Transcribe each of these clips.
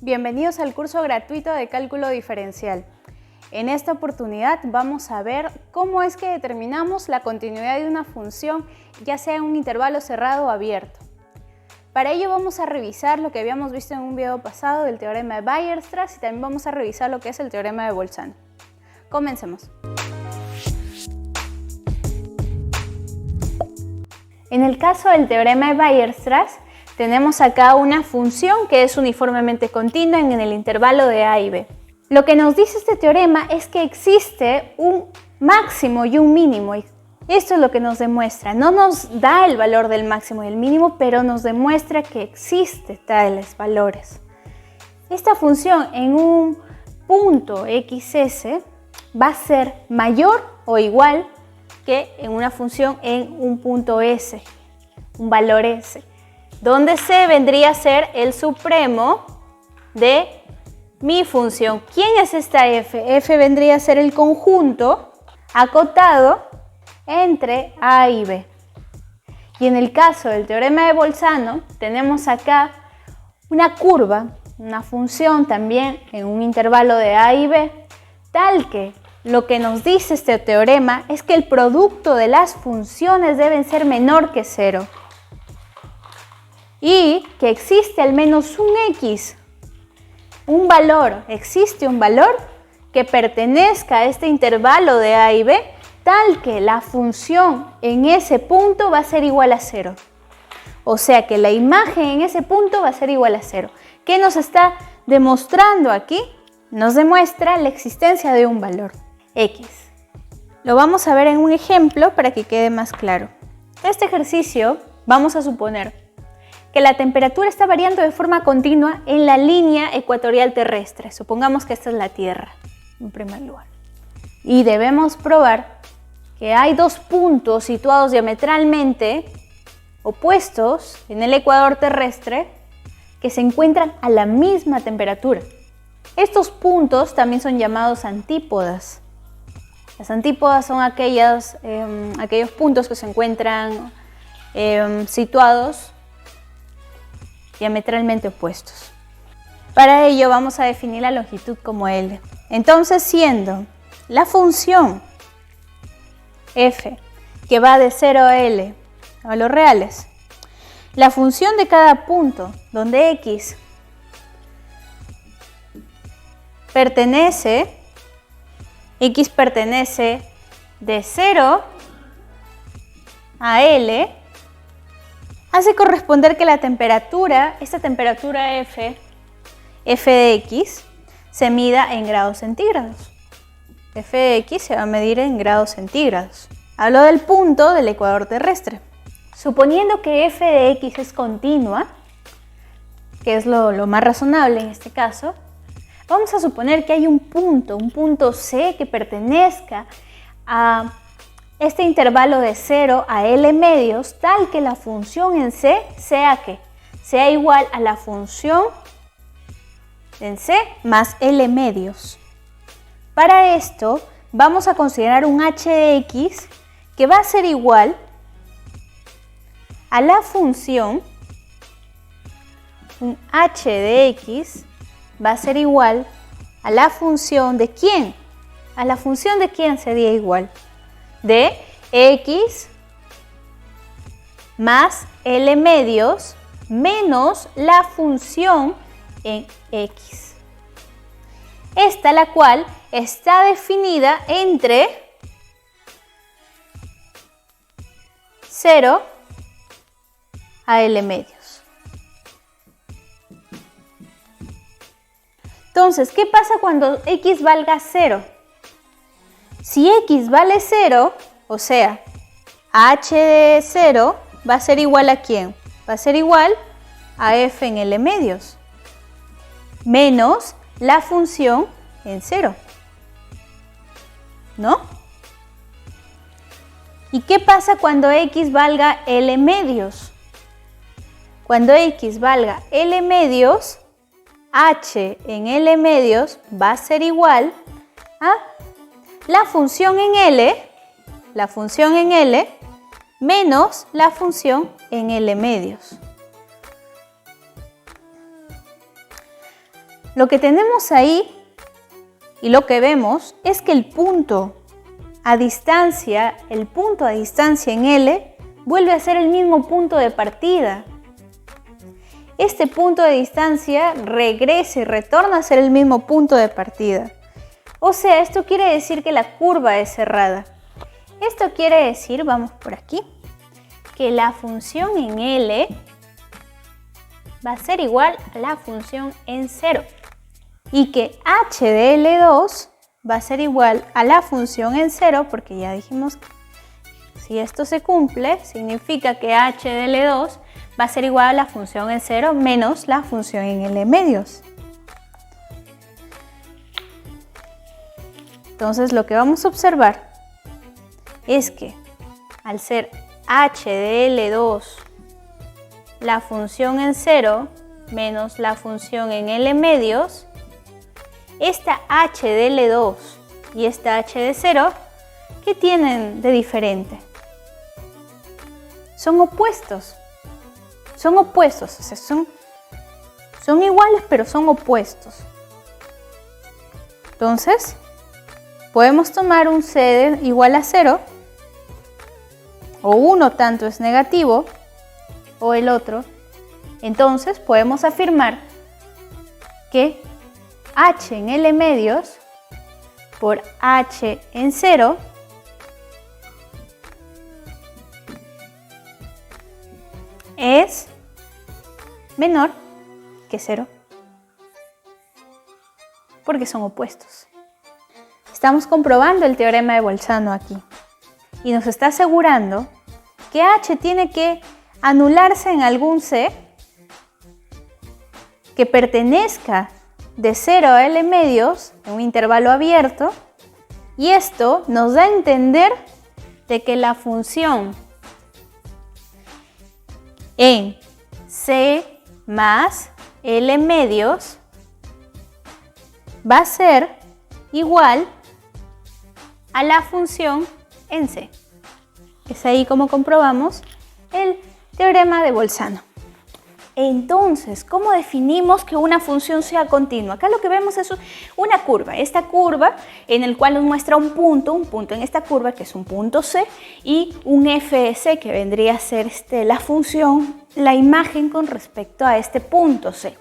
Bienvenidos al curso gratuito de cálculo diferencial. En esta oportunidad vamos a ver cómo es que determinamos la continuidad de una función, ya sea en un intervalo cerrado o abierto. Para ello vamos a revisar lo que habíamos visto en un video pasado del teorema de Weierstrass y también vamos a revisar lo que es el teorema de Bolzano. Comencemos. En el caso del teorema de Weierstrass, tenemos acá una función que es uniformemente continua en el intervalo de a y b. Lo que nos dice este teorema es que existe un máximo y un mínimo. Esto es lo que nos demuestra. No nos da el valor del máximo y el mínimo, pero nos demuestra que existen tales valores. Esta función en un punto xs va a ser mayor o igual que en una función en un punto s, un valor s, donde c vendría a ser el supremo de mi función. ¿Quién es esta f? F vendría a ser el conjunto acotado entre a y b. Y en el caso del teorema de Bolzano, tenemos acá una curva, una función también en un intervalo de a y b, tal que lo que nos dice este teorema es que el producto de las funciones deben ser menor que 0. Y que existe al menos un x, existe un valor que pertenezca a este intervalo de a y b, tal que la función en ese punto va a ser igual a 0. O sea que la imagen en ese punto va a ser igual a 0. ¿Qué nos está demostrando aquí? Nos demuestra la existencia de un valor, x. Lo vamos a ver en un ejemplo para que quede más claro. Este ejercicio vamos a suponer que la temperatura está variando de forma continua en la línea ecuatorial terrestre. Supongamos que esta es la Tierra, en primer lugar. Y debemos probar que hay dos puntos situados diametralmente opuestos en el ecuador terrestre que se encuentran a la misma temperatura. Estos puntos también son llamados antípodas. Las antípodas son aquellos puntos que se encuentran situados diametralmente opuestos. Para ello vamos a definir la longitud como L. Entonces, siendo la función f que va de 0 a L a los reales, la función de cada punto donde x pertenece de 0 a L, hace corresponder que la temperatura, esta temperatura f de x, se mida en grados centígrados. F de x se va a medir en grados centígrados. Hablo del punto del ecuador terrestre. Suponiendo que f de x es continua, que es lo más razonable en este caso, vamos a suponer que hay un punto C que pertenezca a este intervalo de 0 a L medios, tal que la función en C sea igual a la función en C más L medios. Para esto vamos a considerar un h de x que va a ser igual a la función, un h de x va a ser igual a la función de ¿quién? A la función de ¿quién sería igual? De x más L medios menos la función en x. Esta la cual está definida entre 0 a L medios. Entonces, ¿qué pasa cuando x valga 0? Si x vale 0, o sea, h de 0 va a ser igual a ¿quién? Va a ser igual a f en L medios, menos la función en 0, ¿no? ¿Y qué pasa cuando x valga L medios? Cuando x valga L medios, h en L medios va a ser igual a la función en L menos la función en L medios. Lo que tenemos ahí y lo que vemos es que el punto a distancia en L vuelve a ser el mismo punto de partida. Este punto de distancia regresa y retorna a ser el mismo punto de partida. O sea, esto quiere decir que la curva es cerrada. Esto quiere decir, vamos por aquí, que la función en L va a ser igual a la función en 0 y que h de L2 va a ser igual a la función en 0, porque ya dijimos que si esto se cumple, significa que h de L2 va a ser igual a la función en 0 menos la función en L medios. Entonces lo que vamos a observar es que al ser h de L2 la función en 0 menos la función en L medios, esta h de L2 y esta h de 0, ¿qué tienen de diferente? Son opuestos. Son opuestos, o sea, son iguales pero son opuestos. Entonces, podemos tomar un c igual a 0, o uno tanto es negativo, o el otro. Entonces, podemos afirmar que h en L medios por h en 0 es menor que 0, porque son opuestos. Estamos comprobando el teorema de Bolzano aquí y nos está asegurando que h tiene que anularse en algún c que pertenezca de 0 a L medios en un intervalo abierto, y esto nos da a entender de que la función en C más L medios va a ser igual a la función en C. Es ahí como comprobamos el teorema de Bolzano. Entonces, ¿cómo definimos que una función sea continua? Acá lo que vemos es una curva. Esta curva en el cual nos muestra un punto en esta curva que es un punto C y un f de C que vendría a ser la función, la imagen con respecto a este punto C.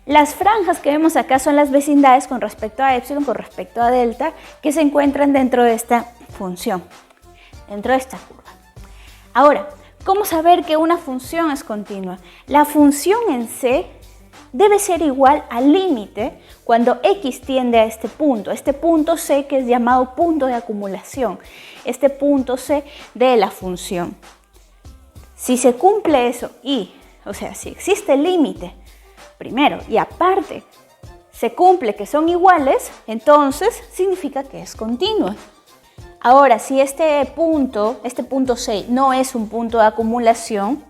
Las franjas que vemos acá son las vecindades con respecto a epsilon, con respecto a delta, que se encuentran dentro de esta función, dentro de esta curva. Ahora, ¿cómo saber que una función es continua? La función en C debe ser igual al límite cuando x tiende a este punto C que es llamado punto de acumulación, este punto C de la función. Si se cumple eso si existe el límite primero y aparte se cumple que son iguales, entonces significa que es continua. Ahora, si este punto C no es un punto de acumulación,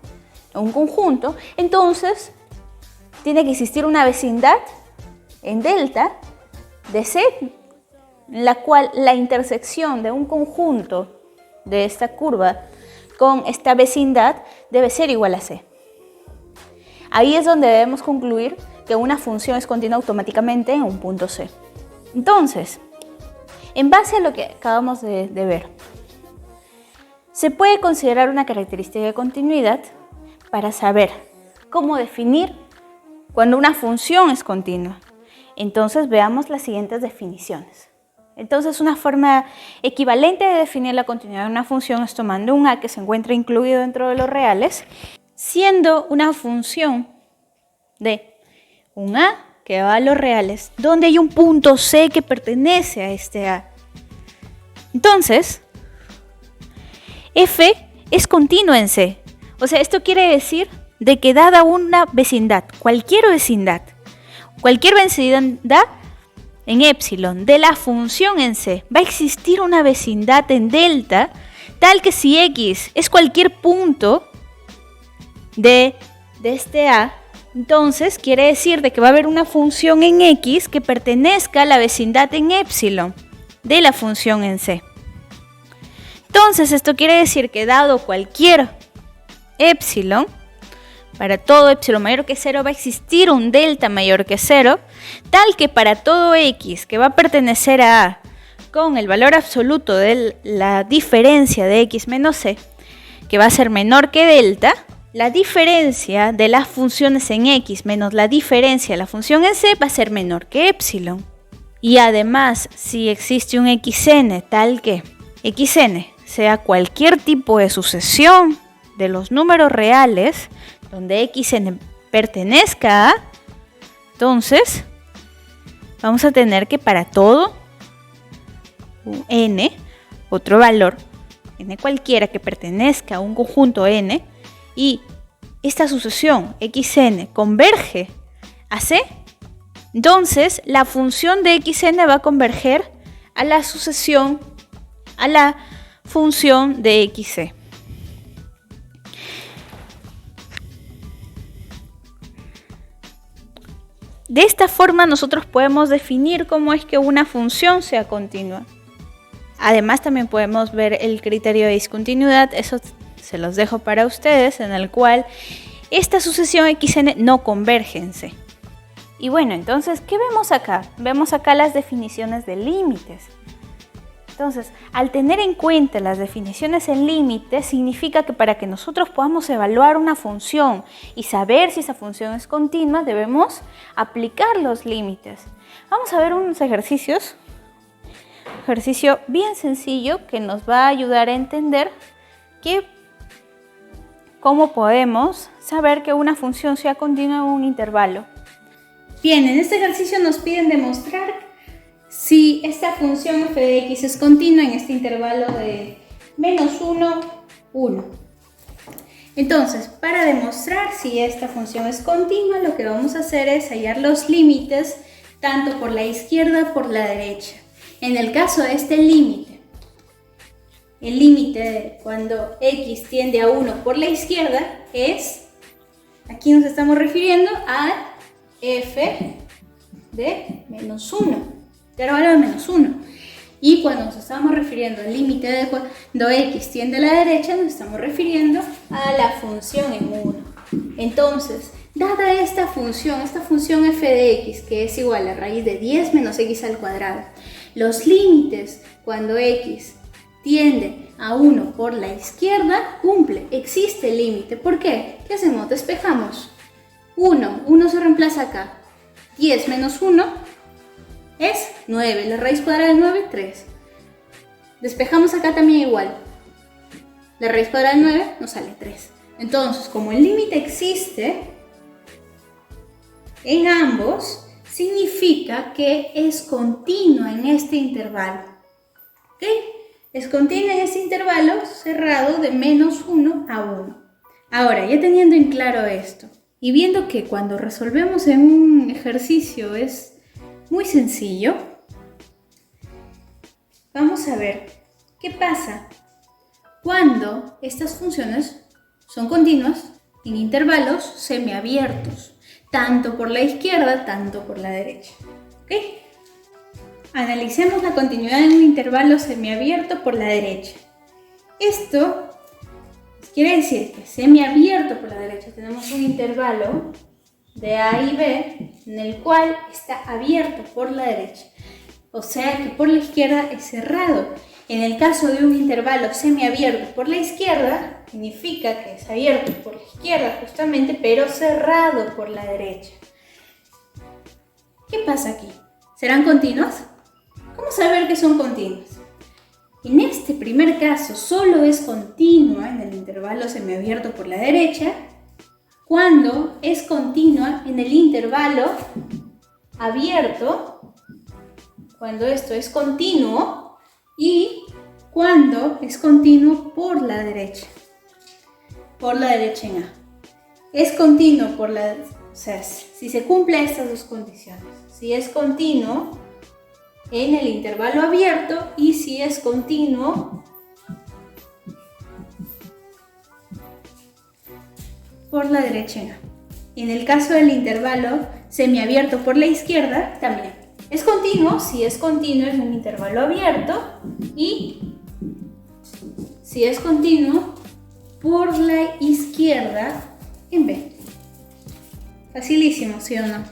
un conjunto, entonces tiene que existir una vecindad en delta de C, en la cual la intersección de un conjunto de esta curva con esta vecindad debe ser igual a C. Ahí es donde debemos concluir que una función es continua automáticamente en un punto C. Entonces, en base a lo que acabamos de ver, se puede considerar una característica de continuidad para saber cómo definir cuando una función es continua. Entonces veamos las siguientes definiciones. Entonces una forma equivalente de definir la continuidad de una función es tomando un a que se encuentra incluido dentro de los reales, siendo una función de un a que va a los reales, donde hay un punto C que pertenece a este A. Entonces, f es continua en C. O sea, esto quiere decir de que dada una vecindad, cualquier vecindad en epsilon de la función en C, va a existir una vecindad en delta, tal que si x es cualquier punto de este A, entonces quiere decir de que va a haber una función en x que pertenezca a la vecindad en epsilon de la función en C. Entonces esto quiere decir que dado cualquier epsilon, para todo epsilon mayor que 0 va a existir un delta mayor que 0, tal que para todo x que va a pertenecer a A con el valor absoluto de la diferencia de x menos c, que va a ser menor que delta, la diferencia de las funciones en x menos la diferencia de la función en c va a ser menor que epsilon. Y además, si existe un xn tal que xn sea cualquier tipo de sucesión de los números reales donde xn pertenezca a, entonces vamos a tener que para todo n, otro valor, n cualquiera que pertenezca a un conjunto n, y esta sucesión xn converge a c, entonces la función de xn va a converger a la sucesión, a la función de xc. De esta forma nosotros podemos definir cómo es que una función sea continua. Además también podemos ver el criterio de discontinuidad, eso se los dejo para ustedes, en el cual esta sucesión xn no converge en C. Y bueno, entonces, ¿qué vemos acá? Vemos acá las definiciones de límites. Entonces, al tener en cuenta las definiciones en límites, significa que para que nosotros podamos evaluar una función y saber si esa función es continua, debemos aplicar los límites. Vamos a ver unos ejercicios. Ejercicio bien sencillo que nos va a ayudar a entender cómo podemos saber que una función sea continua en un intervalo. Bien, en este ejercicio nos piden demostrar si esta función f de x es continua en este intervalo de -1, 1. Entonces, para demostrar si esta función es continua, lo que vamos a hacer es hallar los límites tanto por la izquierda como por la derecha. En el caso de este límite, el límite cuando x tiende a 1 por la izquierda es, aquí nos estamos refiriendo a f de -1. Intervalo de -1. Y cuando nos estamos refiriendo al límite de cuando x tiende a la derecha, nos estamos refiriendo a la función en 1. Entonces, dada esta función f de x, que es igual a raíz de 10 menos x al cuadrado, los límites cuando x tiende a 1 por la izquierda cumple, existe el límite. ¿Por qué? ¿Qué hacemos? Despejamos. 1 se reemplaza acá. 10 menos 1 es 9, la raíz cuadrada de 9, 3. Despejamos acá también igual. La raíz cuadrada de 9 nos sale 3. Entonces, como el límite existe en ambos, significa que es continua en este intervalo. ¿Ok? Es continua en este intervalo cerrado de -1 a 1. Ahora, ya teniendo en claro esto, y viendo que cuando resolvemos en un ejercicio es muy sencillo, vamos a ver qué pasa cuando estas funciones son continuas en intervalos semiabiertos, tanto por la izquierda, tanto por la derecha. ¿Ok? Analicemos la continuidad en un intervalo semiabierto por la derecha. Esto quiere decir que semiabierto por la derecha tenemos un intervalo de A y B en el cual está abierto por la derecha, o sea que por la izquierda es cerrado. En el caso de un intervalo semiabierto por la izquierda, significa que es abierto por la izquierda justamente, pero cerrado por la derecha. ¿Qué pasa aquí? ¿Serán continuas? ¿Cómo saber que son continuas? En este primer caso solo es continua en el intervalo semiabierto por la derecha cuando es continua en el intervalo abierto, cuando esto es continuo, y cuando es continuo por la derecha en A. Es continuo o sea, si se cumplen estas dos condiciones, si es continuo en el intervalo abierto y si es continuo por la derecha en A. En el caso del intervalo semiabierto por la izquierda, también es continuo si es continuo en un intervalo abierto y si es continuo por la izquierda en B. Facilísimo, ¿sí o no?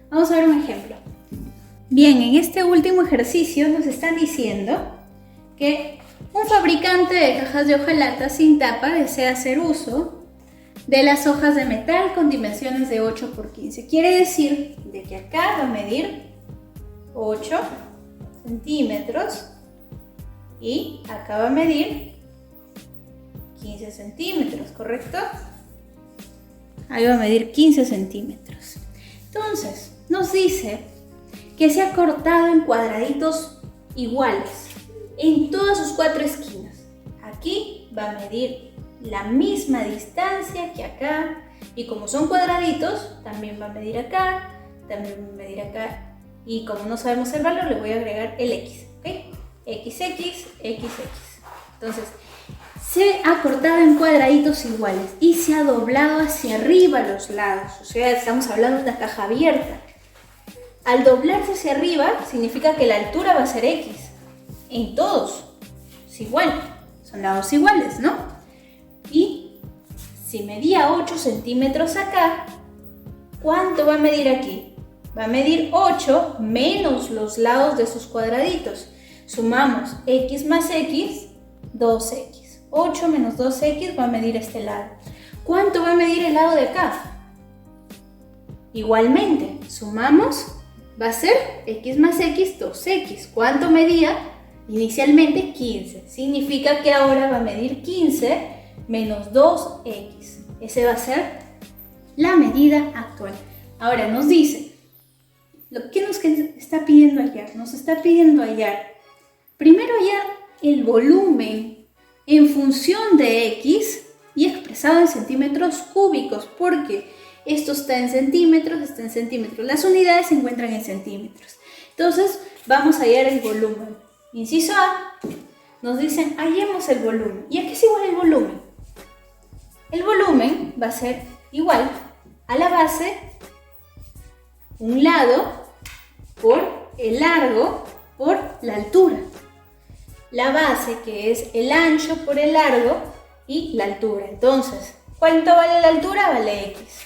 Vamos a ver un ejemplo. Bien, en este último ejercicio nos están diciendo que un fabricante de cajas de hojalata sin tapa desea hacer uso de las hojas de metal con dimensiones de 8 por 15. Quiere decir de que acá va a medir 8 centímetros y acá va a medir 15 centímetros, ¿correcto? Ahí va a medir 15 centímetros. Entonces, nos dice que se ha cortado en cuadraditos iguales en todas sus 4 esquinas. Aquí va a medir la misma distancia que acá, y como son cuadraditos, también va a medir acá, también va a medir acá, y como no sabemos el valor, le voy a agregar el X, ¿ok? XX, XX. Entonces, se ha cortado en cuadraditos iguales y se ha doblado hacia arriba los lados. O sea, estamos hablando de una caja abierta. Al doblarse hacia arriba, significa que la altura va a ser X. En todos es igual, son lados iguales, ¿no? Y si medía 8 centímetros acá, ¿cuánto va a medir aquí? Va a medir 8 menos los lados de esos cuadraditos. Sumamos X más X, 2X. 8 menos 2X va a medir este lado. ¿Cuánto va a medir el lado de acá? Igualmente, sumamos, va a ser X más X, 2X. ¿Cuánto medía? Inicialmente 15. Significa que ahora va a medir 15 menos 2X. Esa va a ser la medida actual. Ahora nos dice, ¿qué nos está pidiendo hallar? Nos está pidiendo hallar, primero hallar el volumen en función de X y expresado en centímetros cúbicos, porque esto está en centímetros, está en centímetros. Las unidades se encuentran en centímetros. Entonces, vamos a hallar el volumen. Inciso A, nos dicen, hallemos el volumen. ¿Y a qué es igual el volumen? El volumen va a ser igual a la base, un lado, por el largo, por la altura. La base, que es el ancho por el largo, y la altura. Entonces, ¿cuánto vale la altura? Vale X.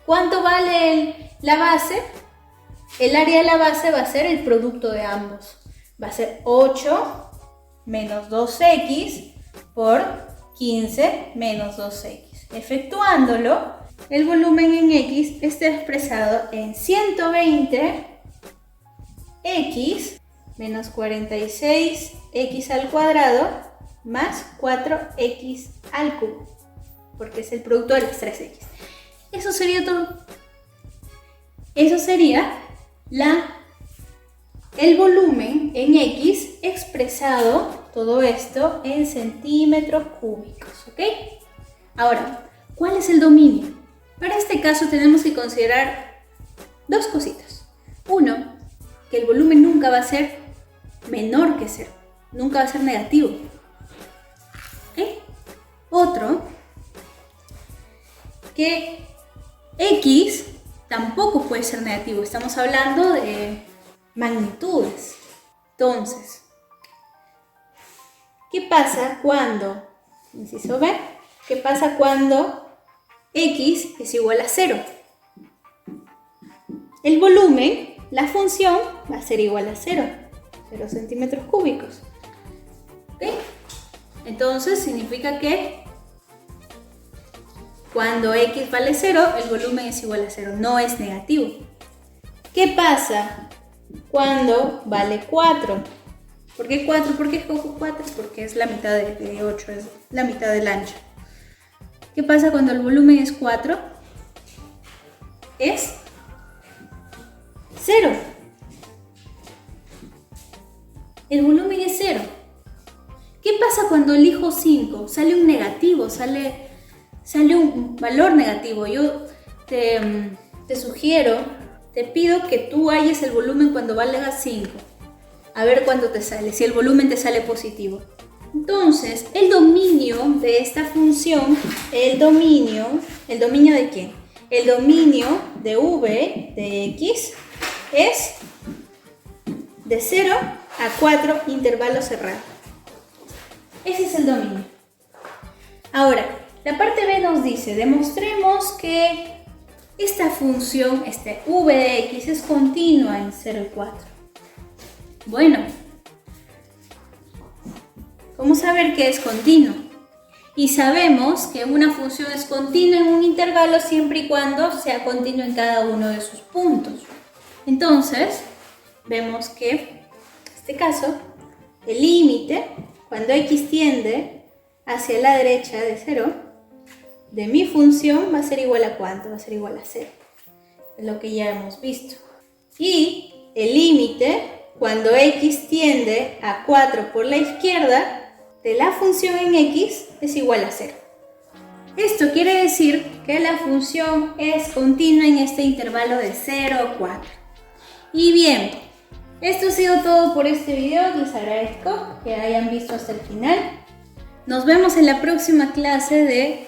¿Cuánto vale la base? El área de la base va a ser el producto de ambos. Va a ser 8 menos 2X por 15 menos 2X. Efectuándolo, el volumen en X está expresado en 120X menos 46X al cuadrado más 4X al cubo, porque es el producto de las 3X. Eso sería todo. Eso sería el volumen en X expresado, todo esto en centímetros cúbicos, ¿ok? Ahora, ¿cuál es el dominio? Para este caso tenemos que considerar dos cositas. Uno, que el volumen nunca va a ser menor que 0, nunca va a ser negativo. ¿Ok? Otro, que X tampoco puede ser negativo, estamos hablando de magnitudes. Entonces, ¿qué pasa cuando, inciso B, qué pasa cuando X es igual a 0? El volumen, la función, va a ser igual a 0 centímetros cúbicos. ¿Ok? Entonces significa que cuando X vale 0, el volumen es igual a 0, no es negativo. ¿Qué pasa cuando vale 4? ¿Por qué 4? ¿Por qué escojo 4? Porque es la mitad de 8, es la mitad del ancho. ¿Qué pasa cuando el volumen es 4? Es 0. El volumen es 0. ¿Qué pasa cuando elijo 5? Sale un negativo, sale un valor negativo. Yo te sugiero, te pido que tú halles el volumen cuando valga 5. A ver cuánto te sale, si el volumen te sale positivo. Entonces, el dominio de esta función, ¿el dominio de quién? El dominio de v de x es de 0 a 4 intervalos cerrados. Ese es el dominio. Ahora, la parte B nos dice, demostremos que esta función, este v de x, es continua en 0 y 4. Bueno, ¿cómo saber que es continuo? Y sabemos que una función es continua en un intervalo siempre y cuando sea continua en cada uno de sus puntos. Entonces, vemos que, en este caso, el límite, cuando x tiende hacia la derecha de 0, de mi función va a ser igual a ¿cuánto? Va a ser igual a 0. Es lo que ya hemos visto. Y el límite, cuando x tiende a 4 por la izquierda, de la función en x es igual a 0. Esto quiere decir que la función es continua en este intervalo de 0 a 4. Y bien, esto ha sido todo por este video. Les agradezco que hayan visto hasta el final. Nos vemos en la próxima clase de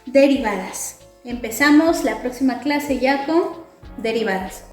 derivadas. Empezamos la próxima clase ya con derivadas.